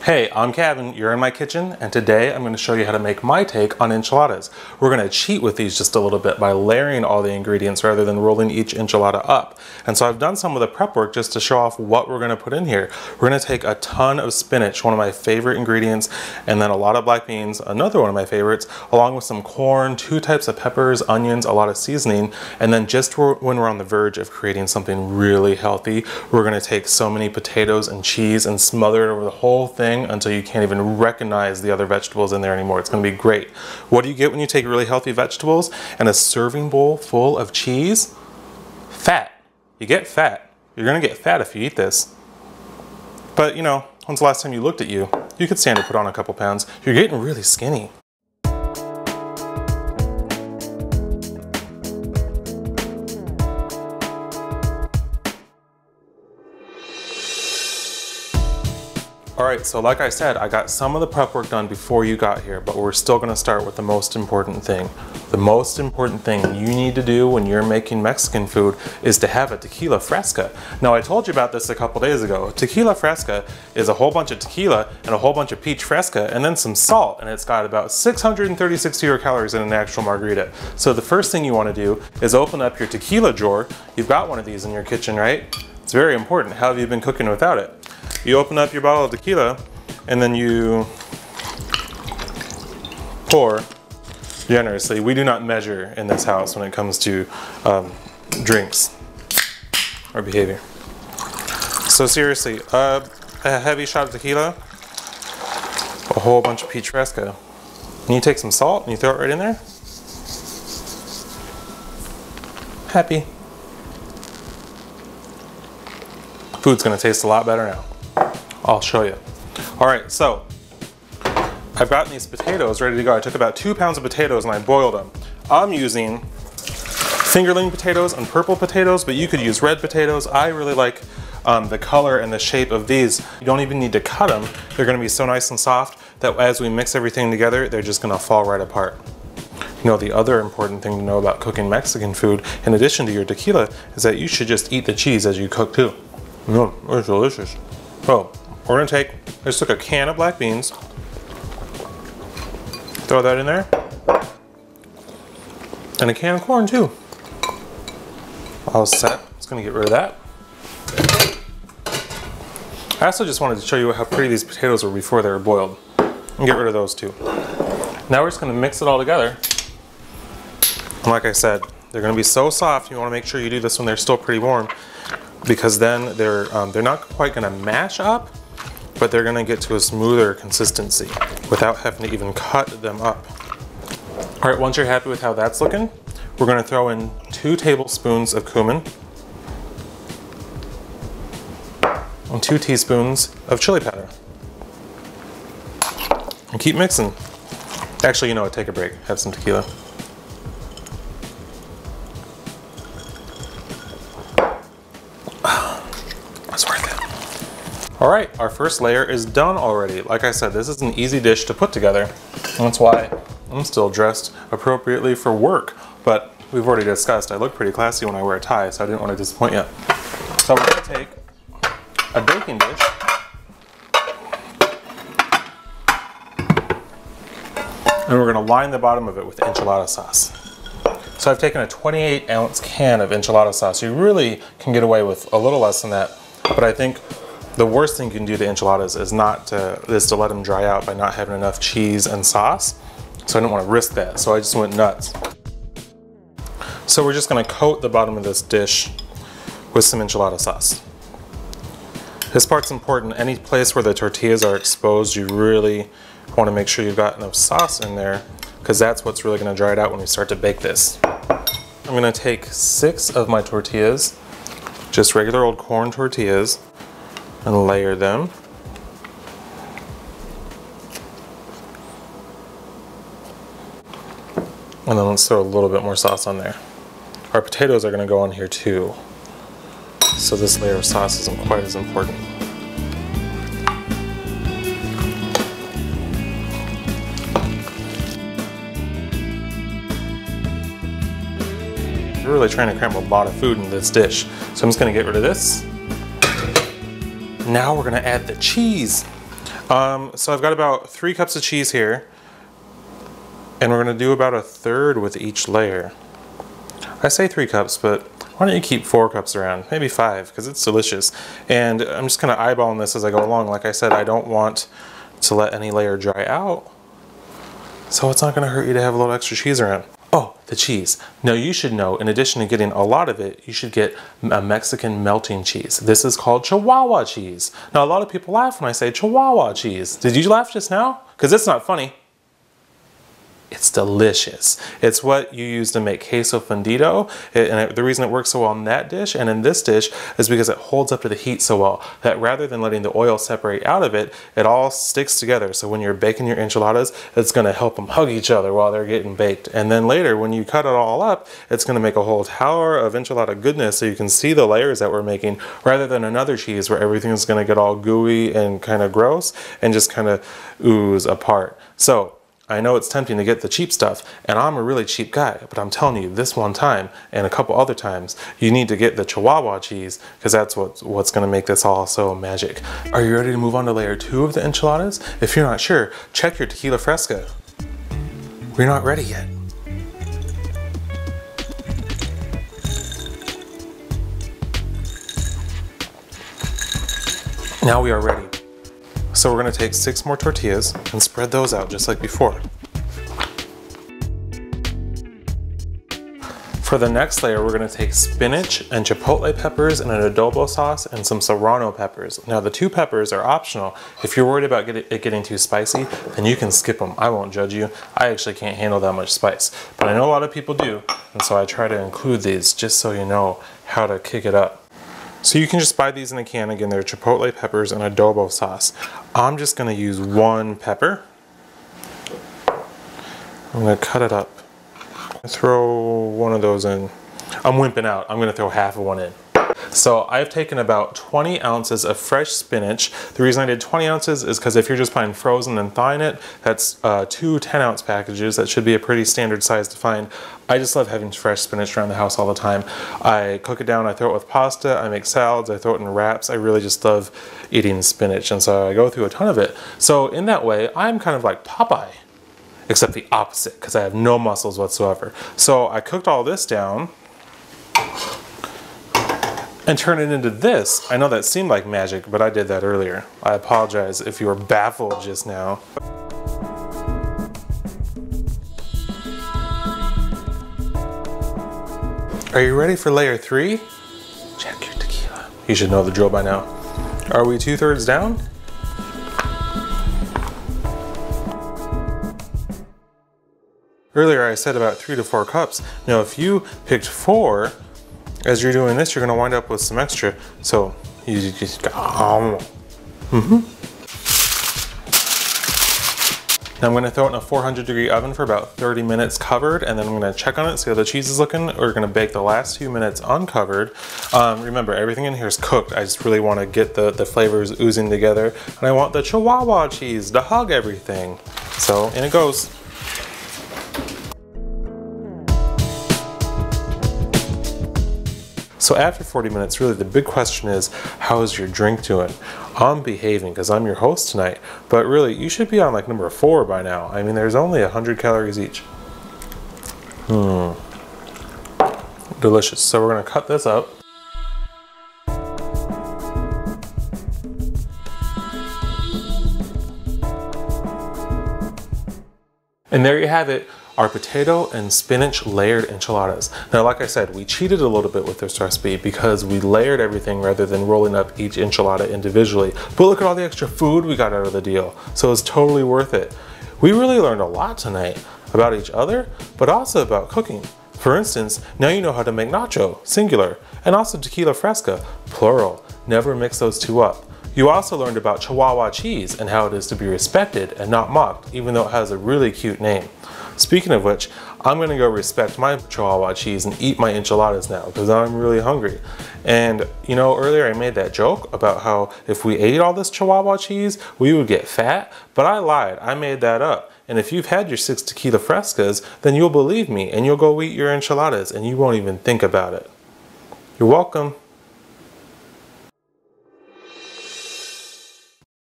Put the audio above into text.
Hey, I'm Kevin, you're in my kitchen, and today I'm going to show you how to make my take on enchiladas. We're going to cheat with these just a little bit by layering all the ingredients rather than rolling each enchilada up. And so I've done some of the prep work just to show off what we're going to put in here. We're going to take a ton of spinach, one of my favorite ingredients, and then a lot of black beans, another one of my favorites, along with some corn, 2 types of peppers, onions, a lot of seasoning, and then just when we're on the verge of creating something really healthy, we're going to take so many potatoes and cheese and smother it over the whole thing until you can't even recognize the other vegetables in there anymore. It's going to be great. What do you get when you take really healthy vegetables and a serving bowl full of cheese? Fat. You get fat. You're going to get fat if you eat this. But you know, when's the last time you looked at you? You could stand to put on a couple pounds. You're getting really skinny. Alright, so like I said, I got some of the prep work done before you got here, but we're still going to start with the most important thing. The most important thing you need to do when you're making Mexican food is to have a tequila fresca. Now I told you about this a couple days ago. Tequila fresca is a whole bunch of tequila and a whole bunch of peach fresca and then some salt, and it's got about 636 calories in an actual margarita. So the first thing you want to do is open up your tequila drawer. You've got one of these in your kitchen, right? It's very important. How have you been cooking without it? You open up your bottle of tequila and then you pour generously. We do not measure in this house when it comes to drinks or behavior. So seriously, a heavy shot of tequila, a whole bunch of peach fresca. And you take some salt and you throw it right in there. Happy. Food's gonna taste a lot better now. I'll show you. All right, so I've gotten these potatoes ready to go. I took about 2 pounds of potatoes and I boiled them. I'm using fingerling potatoes and purple potatoes, but you could use red potatoes. I really like the color and the shape of these. You don't even need to cut them. They're gonna be so nice and soft that as we mix everything together, they're just gonna fall right apart. You know, the other important thing to know about cooking Mexican food, in addition to your tequila, is that you should just eat the cheese as you cook too. It's delicious. So, we're gonna I just took a can of black beans, throw that in there, and a can of corn too. All set. Just gonna get rid of that. I also just wanted to show you how pretty these potatoes were before they were boiled. And get rid of those too. Now we're just gonna mix it all together. And like I said, they're gonna be so soft. You wanna make sure you do this when they're still pretty warm, because then they're not quite gonna mash up, but they're gonna get to a smoother consistency without having to even cut them up. All right, once you're happy with how that's looking, we're gonna throw in 2 tablespoons of cumin and 2 teaspoons of chili powder. And keep mixing. Actually, you know what, take a break, have some tequila. All right, our first layer is done already. Like I said, this is an easy dish to put together. And that's why I'm still dressed appropriately for work. But we've already discussed, I look pretty classy when I wear a tie, so I didn't want to disappoint you. So we're gonna take a baking dish. And we're gonna line the bottom of it with enchilada sauce. So I've taken a 28-ounce can of enchilada sauce. You really can get away with a little less than that, but I think the worst thing you can do to enchiladas is to let them dry out by not having enough cheese and sauce. So I didn't want to risk that, so I just went nuts. So we're just going to coat the bottom of this dish with some enchilada sauce. This part's important. Any place where the tortillas are exposed, you really want to make sure you've got enough sauce in there, because that's what's really going to dry it out when we start to bake this. I'm going to take 6 of my tortillas, just regular old corn tortillas, and layer them. And then let's throw a little bit more sauce on there. Our potatoes are going to go on here too, so this layer of sauce isn't quite as important. We're really trying to cram a lot of food in this dish, so I'm just going to get rid of this. Now we're gonna add the cheese. So I've got about 3 cups of cheese here, and we're gonna do about 1/3 with each layer. I say 3 cups, but why don't you keep 4 cups around, maybe 5, because it's delicious. And I'm just kind of eyeballing this as I go along. Like I said, I don't want to let any layer dry out, so it's not going to hurt you to have a little extra cheese around. Oh, the cheese. Now you should know, in addition to getting a lot of it, you should get a Mexican melting cheese. This is called Chihuahua cheese. Now a lot of people laugh when I say Chihuahua cheese. Did you laugh just now? Because it's not funny. It's delicious. It's what you use to make queso fundido, and the reason it works so well in that dish and in this dish is because it holds up to the heat so well that rather than letting the oil separate out of it, it all sticks together. So when you're baking your enchiladas, it's going to help them hug each other while they're getting baked. And then later, when you cut it all up, it's going to make a whole tower of enchilada goodness so you can see the layers that we're making, rather than another cheese where everything is going to get all gooey and kind of gross and just kind of ooze apart. So I know it's tempting to get the cheap stuff, and I'm a really cheap guy, but I'm telling you, this one time and a couple other times, you need to get the Chihuahua cheese, because that's what's going to make this all so magic. Are you ready to move on to layer 2 of the enchiladas? If you're not sure, check your tequila fresca. We're not ready yet. Now we are ready. So we're going to take 6 more tortillas and spread those out just like before. For the next layer, we're going to take spinach and chipotle peppers and an adobo sauce and some serrano peppers. Now the 2 peppers are optional. If you're worried about it getting too spicy, then you can skip them. I won't judge you. I actually can't handle that much spice, but I know a lot of people do, and so I try to include these just so you know how to kick it up. So you can just buy these in a can. Again, they're chipotle peppers and adobo sauce. I'm just going to use 1 pepper. I'm going to cut it up. Throw one of those in. I'm wimping out. I'm going to throw half of one in. So I've taken about 20 ounces of fresh spinach. The reason I did 20 ounces is because if you're just buying frozen and thawing it, that's 2 10-ounce packages. That should be a pretty standard size to find. I just love having fresh spinach around the house all the time. I cook it down, I throw it with pasta, I make salads, I throw it in wraps. I really just love eating spinach, and so I go through a ton of it. So in that way, I'm kind of like Popeye, except the opposite, because I have no muscles whatsoever. So I cooked all this down and turn it into this. I know that seemed like magic, but I did that earlier. I apologize if you were baffled just now. Are you ready for layer 3? Check your tequila. You should know the drill by now. Are we 2/3 down? Earlier I said about 3 to 4 cups. Now if you picked 4, as you're doing this, you're going to wind up with some extra. So you just Now I'm going to throw it in a 400-degree oven for about 30 minutes covered, and then I'm going to check on it, see how the cheese is looking. We're going to bake the last few minutes uncovered. Remember, everything in here is cooked. I just really want to get the flavors oozing together, and I want the Chihuahua cheese to hug everything. So in it goes. So after 40 minutes, really the big question is, how is your drink doing? I'm behaving because I'm your host tonight, but really you should be on like number 4 by now. I mean, there's only 100 calories each. Delicious. So we're gonna cut this up. And there you have it, our potato and spinach layered enchiladas. Now, like I said, we cheated a little bit with this recipe because we layered everything rather than rolling up each enchilada individually. But look at all the extra food we got out of the deal. So it's totally worth it. We really learned a lot tonight about each other, but also about cooking. For instance, now you know how to make nacho, singular, and also tequila fresca, plural. Never mix those 2 up. You also learned about Chihuahua cheese and how it is to be respected and not mocked, even though it has a really cute name. Speaking of which, I'm gonna go respect my Chihuahua cheese and eat my enchiladas now because I'm really hungry. And you know, earlier I made that joke about how if we ate all this Chihuahua cheese, we would get fat, but I lied, I made that up. And if you've had your 6 tequila frescas, then you'll believe me and you'll go eat your enchiladas and you won't even think about it. You're welcome.